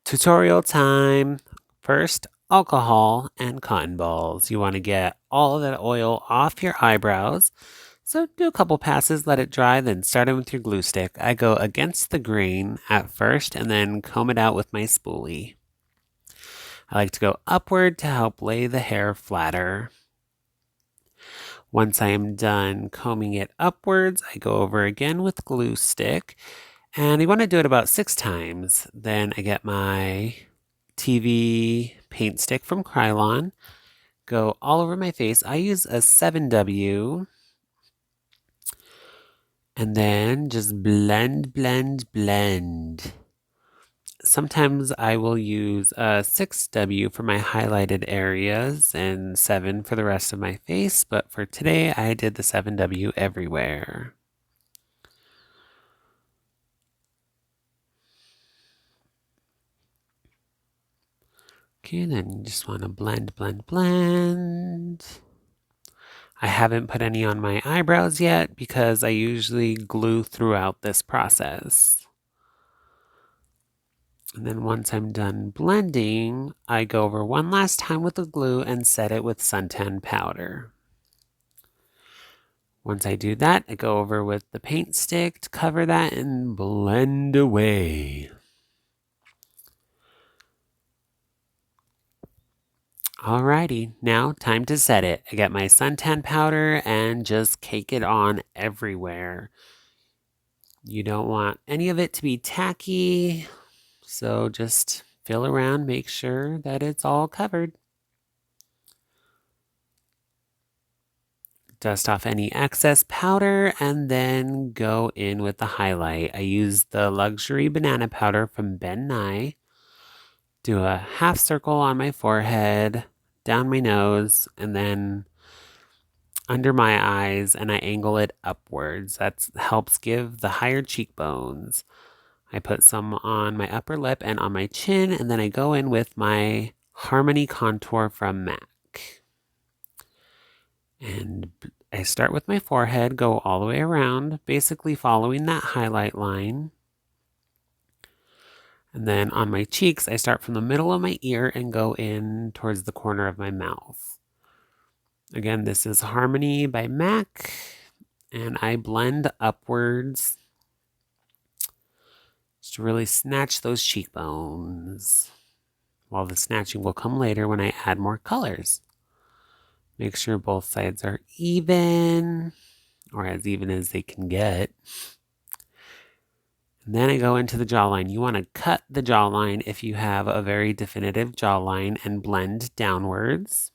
Tutorial time. First, alcohol and cotton balls. You want to get all of that oil off your eyebrows. So do a couple passes, let it dry, then start it with your glue stick. I go against the grain at first and then comb it out with my spoolie. I like to go upward to help lay the hair flatter. Once I am done combing it upwards, I go over again with glue stick. And you want to do it about 6 times. Then I get my TV paint stick from Krylon, go all over my face. I use a 7W, and then just blend, blend, blend. Sometimes I will use a 6W for my highlighted areas and 7 for the rest of my face, but for today I did the 7W everywhere. Okay, then you just want to blend, blend, blend. I haven't put any on my eyebrows yet because I usually glue throughout this process. And then once I'm done blending, I go over one last time with the glue and set it with suntan powder. Once I do that, I go over with the paint stick to cover that and blend away. Alrighty, now time to set it. I get my suntan powder and just cake it on everywhere. You don't want any of it to be tacky, so just feel around, make sure that it's all covered. Dust off any excess powder and then go in with the highlight. I use the luxury banana powder from BenNye. Do a half circle on my forehead, down my nose, and then under my eyes, and I angle it upwards. That helps give the higher cheekbones. I put some on my upper lip and on my chin, and then I go in with my Harmony contour from MAC. And I start with my forehead, go all the way around, basically following that highlight line. And then on my cheeks, I start from the middle of my ear and go in towards the corner of my mouth. Again, this is Harmony by MAC, and I blend upwards just to really snatch those cheekbones. While the snatching will come later when I add more colors. Make sure both sides are even, or as even as they can get. And then I go into the jawline. You want to cut the jawline if you have a very definitive jawline and blend downwards.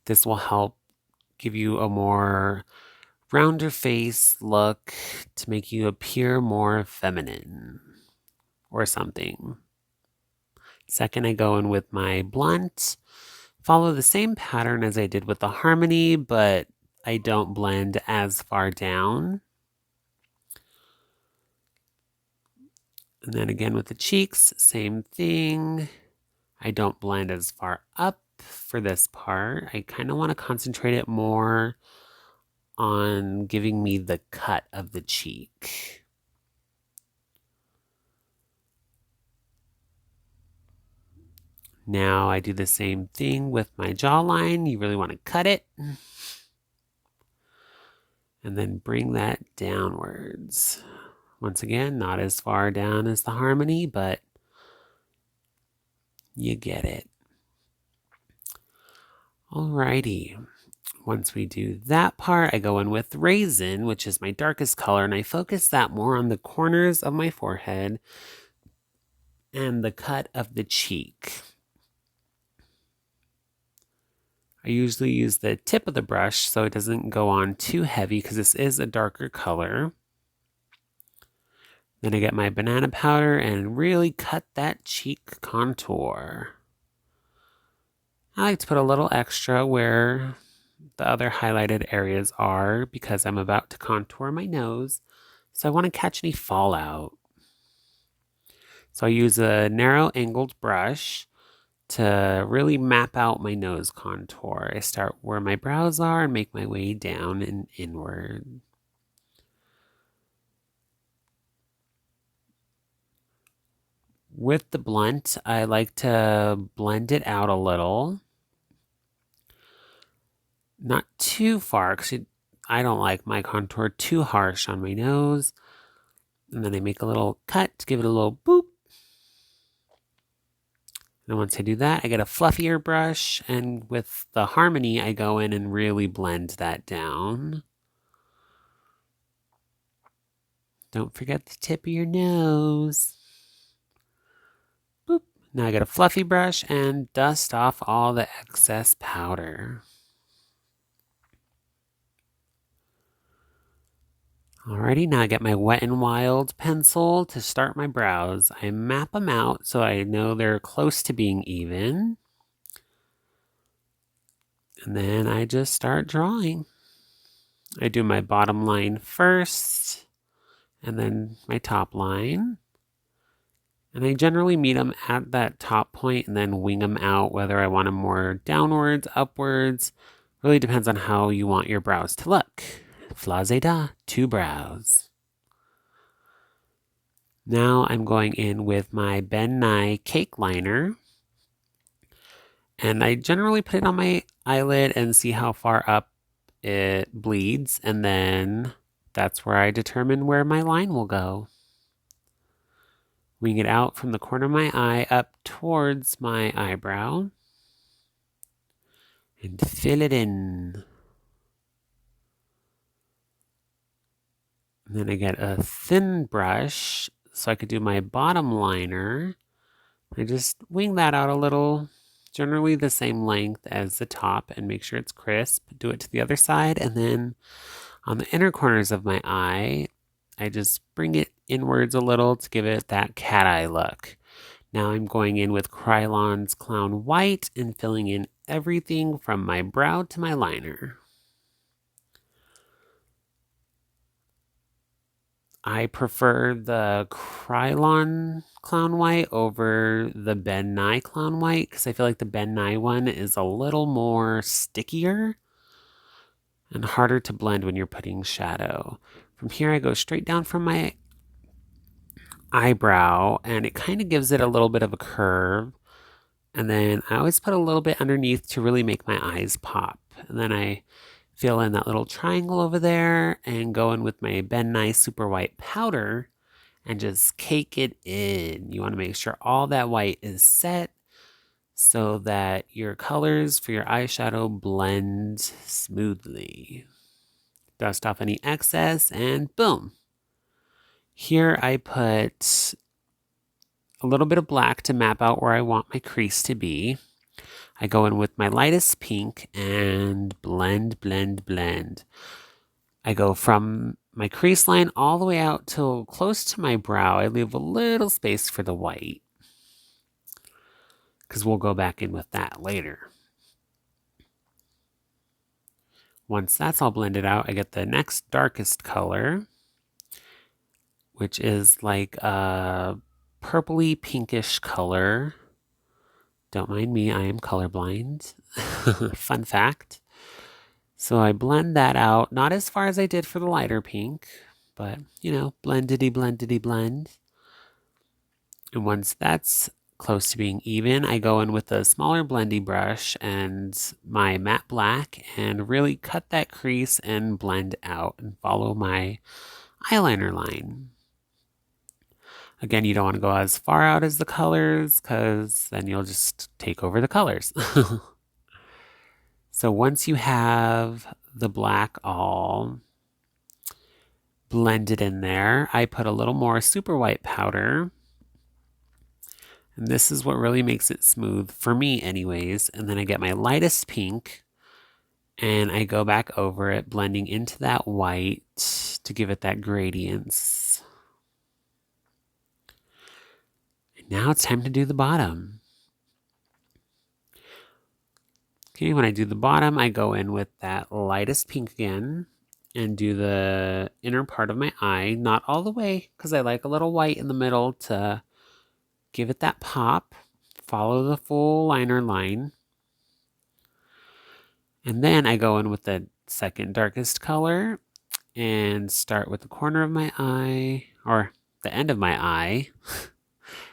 This will help give you a more rounder face look to make you appear more feminine or something. Second, I go in with my blunt. Follow the same pattern as I did with the Harmony, but I don't blend as far down. And then again with the cheeks, same thing. I don't blend as far up for this part. I kind of want to concentrate it more on giving me the cut of the cheek. Now I do the same thing with my jawline. You really want to cut it. And then bring that downwards. Once again, not as far down as the Harmony, but you get it. Alrighty. Once we do that part, I go in with Raisin, which is my darkest color, and I focus that more on the corners of my forehead and the cut of the cheek. I usually use the tip of the brush so it doesn't go on too heavy because this is a darker color. Then I get my banana powder and really cut that cheek contour. I like to put a little extra where the other highlighted areas are because I'm about to contour my nose. So I want to catch any fallout. So I use a narrow angled brush to really map out my nose contour. I start where my brows are and make my way down and inward. With the blunt, I like to blend it out a little. Not too far, because I don't like my contour too harsh on my nose. And then I make a little cut to give it a little boop. And once I do that, I get a fluffier brush, and with the Harmony, I go in and really blend that down. Don't forget the tip of your nose. Boop. Now I get a fluffy brush and dust off all the excess powder. Alrighty, now I get my Wet n Wild pencil to start my brows. I map them out so I know they're close to being even. And then I just start drawing. I do my bottom line first, and then my top line. And I generally meet them at that top point and then wing them out, whether I want them more downwards, upwards. Really depends on how you want your brows to look. Flazeda, 2 brows. Now I'm going in with my BenNye cake liner. And I generally put it on my eyelid and see how far up it bleeds. And then that's where I determine where my line will go. Wing it out from the corner of my eye up towards my eyebrow. And fill it in. And then I get a thin brush so I could do my bottom liner. I just wing that out a little, generally the same length as the top, and make sure it's crisp. Do it to the other side, and then on the inner corners of my eye, I just bring it inwards a little to give it that cat eye look. Now I'm going in with Krylon's Clown White and filling in everything from my brow to my liner. I prefer the Krylon Clown White over the BenNye Clown White because I feel like the BenNye one is a little more stickier and harder to blend when you're putting shadow. From here, I go straight down from my eyebrow, and it kind of gives it a little bit of a curve. And then I always put a little bit underneath to really make my eyes pop. And then I fill in that little triangle over there and go in with my BenNye Super White powder and just cake it in. You want to make sure all that white is set so that your colors for your eyeshadow blend smoothly. Dust off any excess and boom. Here I put a little bit of black to map out where I want my crease to be. I go in with my lightest pink and blend, blend, blend. I go from my crease line all the way out till close to my brow. I leave a little space for the white because we'll go back in with that later. Once that's all blended out, I get the next darkest color, which is like a purpley pinkish color. Don't mind me, I am colorblind. Fun fact. So I blend that out, not as far as I did for the lighter pink, but, you know, blendedy, blendedy, blend. And once that's close to being even, I go in with a smaller blendy brush and my matte black and really cut that crease and blend out and follow my eyeliner line. Again, you don't want to go as far out as the colors because then you'll just take over the colors. So once you have the black all blended in there, I put a little more super white powder. And this is what really makes it smooth, for me anyways. And then I get my lightest pink and I go back over it, blending into that white to give it that gradients. And now it's time to do the bottom. Okay, when I do the bottom, I go in with that lightest pink again and do the inner part of my eye. Not all the way, because I like a little white in the middle to give it that pop. Follow the full liner line. And then I go in with the second darkest color and start with the corner of my eye, or the end of my eye,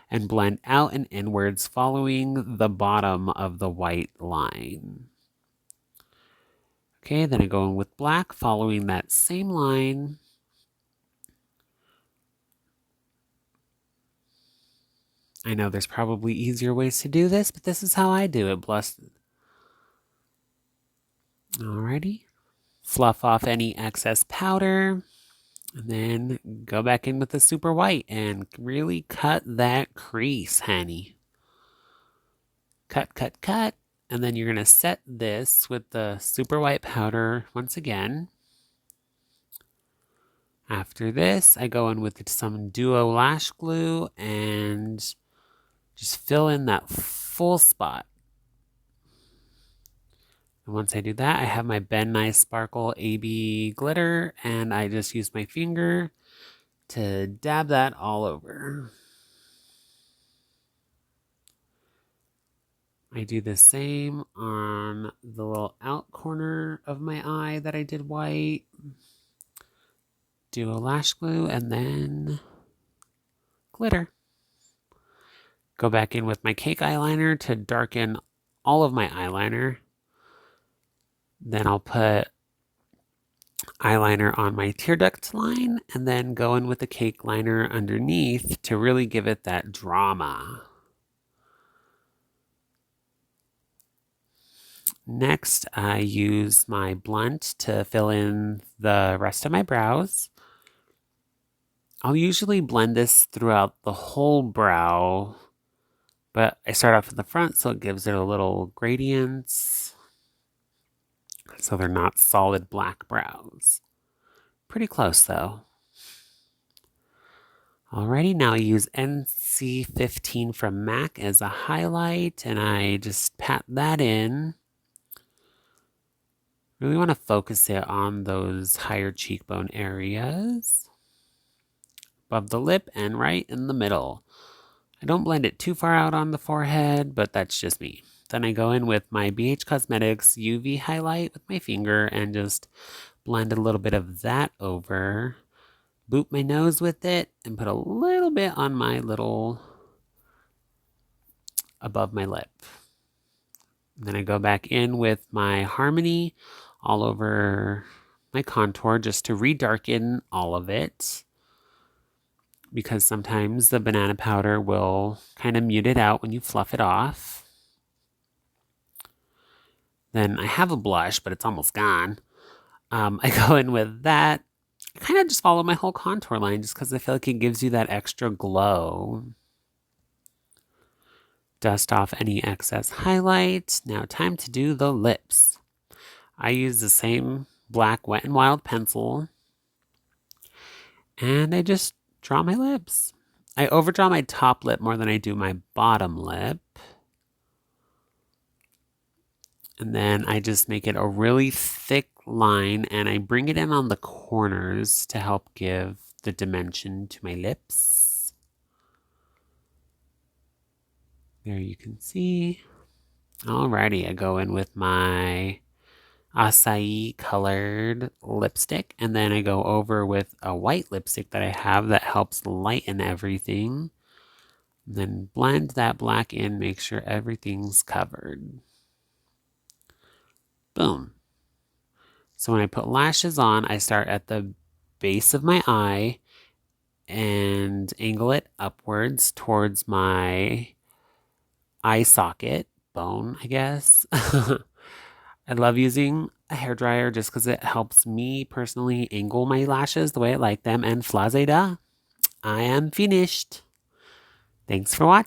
and blend out and inwards following the bottom of the white line. Okay, then I go in with black following that same line. I know there's probably easier ways to do this, but this is how I do it. Alrighty. Fluff off any excess powder. And then go back in with the super white and really cut that crease, honey. Cut, cut, cut. And then you're going to set this with the super white powder once again. After this, I go in with some Duo Lash Glue and just fill in that full spot. And once I do that, I have my BenNye Sparkle AB glitter, and I just use my finger to dab that all over. I do the same on the little out corner of my eye that I did white. Do a lash glue and then glitter. Go back in with my cake eyeliner to darken all of my eyeliner. Then I'll put eyeliner on my tear duct line and then go in with the cake liner underneath to really give it that drama. Next, I use my blunt to fill in the rest of my brows. I'll usually blend this throughout the whole brow, but I start off in the front so it gives it a little gradients so they're not solid black brows. Pretty close though. Alrighty, now I use NC15 from MAC as a highlight and I just pat that in. Really want to focus it on those higher cheekbone areas. Above the lip and right in the middle. I don't blend it too far out on the forehead, but that's just me. Then I go in with my BH Cosmetics UV highlight with my finger and just blend a little bit of that over. Boop my nose with it and put a little bit on my little above my lip. Then I go back in with my Harmony all over my contour just to redarken all of it, because sometimes the banana powder will kind of mute it out when you fluff it off. Then I have a blush, but it's almost gone. I go in with that. I kind of just follow my whole contour line just because I feel like it gives you that extra glow. Dust off any excess highlight. Now time to do the lips. I use the same black Wet n Wild pencil and I just draw my lips. I overdraw my top lip more than I do my bottom lip. And then I just make it a really thick line and I bring it in on the corners to help give the dimension to my lips. There you can see. Alrighty, I go in with my acai colored lipstick and then I go over with a white lipstick that I have that helps lighten everything. And then blend that black in, make sure everything's covered. Boom. So when I put lashes on, I start at the base of my eye and angle it upwards towards my eye socket bone, I guess. I love using a hairdryer just because it helps me personally angle my lashes the way I like them. And flazeda, I am finished. Thanks for watching.